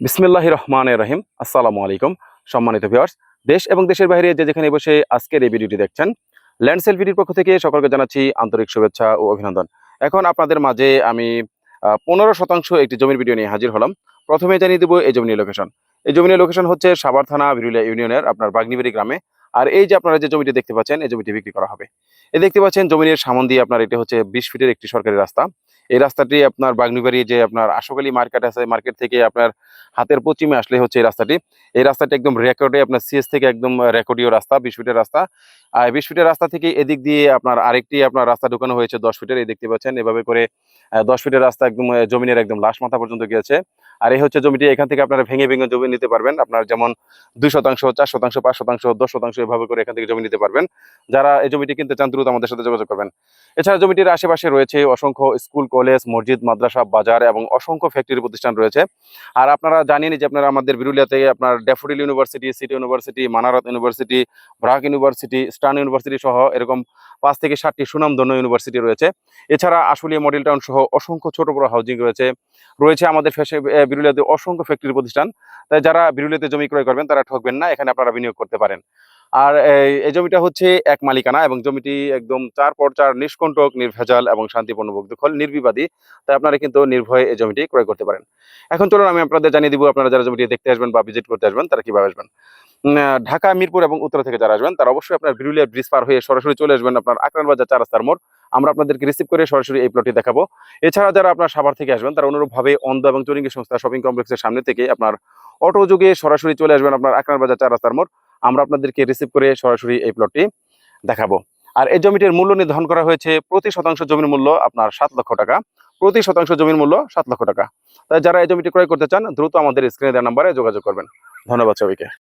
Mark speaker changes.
Speaker 1: বিসমিল্লাহির রহমানির রহিম। আসসালামু আলাইকুম সম্মানিত ভিউয়ার্স, দেশ এবং দেশের বাইরে যে যেখানে বসে আজকের এই ভিডিওটি দেখছেন, ল্যান্ডসেল ভিডিওর পক্ষ থেকে সকলকে জানাচ্ছি আন্তরিক শুভেচ্ছা ও অভিনন্দন। এখন আপনাদের মাঝে আমি 15% একটি জমির ভিডিও নিয়ে হাজির হলাম। প্রথমে জানিয়ে দেবো এই জমির লোকেশন। এই জমির লোকেশন হচ্ছে সাভার থানা বিরুলিয়া ইউনিয়নের আপনার বাগনিবাড়ি গ্রামে। আর এই যে আপনারা যে জমিটি দেখতে পাচ্ছেন, এই জমিটি বিক্রি করা হবে। এই দেখতে পাচ্ছেন জমির সামন দিয়ে আপনার এটি হচ্ছে 20 ফিটের একটি সরকারি রাস্তা। এই রাস্তাটি আপনার বাগনিবাড়ি যে আপনার আশুগলি মার্কেট আছে, মার্কেট থেকে আপনার হাতের পশ্চিমে আসলে হচ্ছে এই রাস্তাটি। এই রাস্তাটি একদম রেকর্ডে আপনার সিএস থেকে একদম রেকর্ডীয় রাস্তা, 20 ফিটের রাস্তা। আর 20 ফিটের রাস্তা থেকে এদিক দিয়ে আপনার আরেকটি আপনার রাস্তা ঢুকানো হয়েছে 10 ফিটের। এই দেখতে পাচ্ছেন এভাবে করে 10 ফিটের রাস্তা একদম জমিনের একদম লাশ মাথা পর্যন্ত গিয়েছে। আর এই হচ্ছে জমিটি, এখান থেকে আপনারা ভেঙে ভেঙে জমি নিতে পারবেন। আপনার যেমন 2%, 4%, 5%, 10% এভাবে করে এখান থেকে জমি নিতে পারবেন। যারা এই জমিটি কিনতে চান দ্রুত আমাদের সাথে যোগাযোগ করবেন। এছাড়া জমিটির আশেপাশে রয়েছে অসংখ্য স্কুল, কলেজ, মসজিদ, মাদ্রাসা, বাজার এবং অসংখ্য ফ্যাক্টরি প্রতিষ্ঠান রয়েছে। আর আপনারা জানেনই যে আপনারা আমাদের বিরুলিয়াতে আপনার Daffodil university, city university, Manarat university, BRAC university, স্টান ইউনিভার্সিটি সহ এরকম 5 থেকে 7টি সুনামধন্য ইউনিভার্সিটি রয়েছে। এছাড়া আশুলিয়া মডেল টাউন সহ অসংখ্য ছোট বড় হাউজিং রয়েছে আমাদের বিরুলিয়াতে অসংখ্য ফ্যাক্টরি প্রতিষ্ঠান। তাই যারা বিরুলিয়াতে জমি ক্রয় করবেন তারা ঠকবেন না, এখানে আপনারা বিনিয়োগ করতে পারেন। আর এই জমিটা হচ্ছে এক মালিকানা এবং জমিটি একদম 4x4 নিষ্কণ্টক, নির্ভেজাল এবং শান্তিপূর্ণ দখল, নির্বিবাদী। তাই আপনারা কিন্তু নির্ভয়ে এই জমিটি ক্রয় করতে পারেন। এখন চলুন আমি আপনাদের জানিয়ে দিব আপনারা যারা জমিটি দেখতে আসবেন বা ভিজিট করতে আসবেন তারা কিভাবে আসবেন। ঢাকা, মিরপুর এবং উত্তরা থেকে যারা আসবেন তারা অবশ্যই আপনার বিরুলিয়া ব্রিজ পার হয়ে সরাসরি চলে আসবেন আপনার আকরান বাজার 4 রাস্তার মোড়। আমরা আপনাদেরকে রিসিভ করে সরাসরি এই প্লটটি দেখাবো। এছাড়া যারা আপনার সাভার থেকে আসবেন তারা অনুরূপভাবে অন্ধ এবং চুরিঙ্গি সংস্থা শপিং কমপ্লেক্সের সামনে থেকে আপনার অটো যোগে সরাসরি চলে আসবেন আপনার আকরান বাজার 4 রাস্তার মোড়। আমরা আপনাদেরকে রিসিভ করে সরাসরি এই প্লটটি দেখাবো। আর এই জমিটির মূল্য নির্ধারণ করা হয়েছে প্রতি শতাংশ জমির মূল্য আপনার 7 লক্ষ টাকা। প্রতি শতাংশ জমির মূল্য 7 লক্ষ টাকা। তাই যারা এই জমিটি ক্রয় করতে চান দ্রুত আমাদের স্ক্রিনে দেওয়া নাম্বারে যোগাযোগ করবেন। ধন্যবাদ সবাইকে।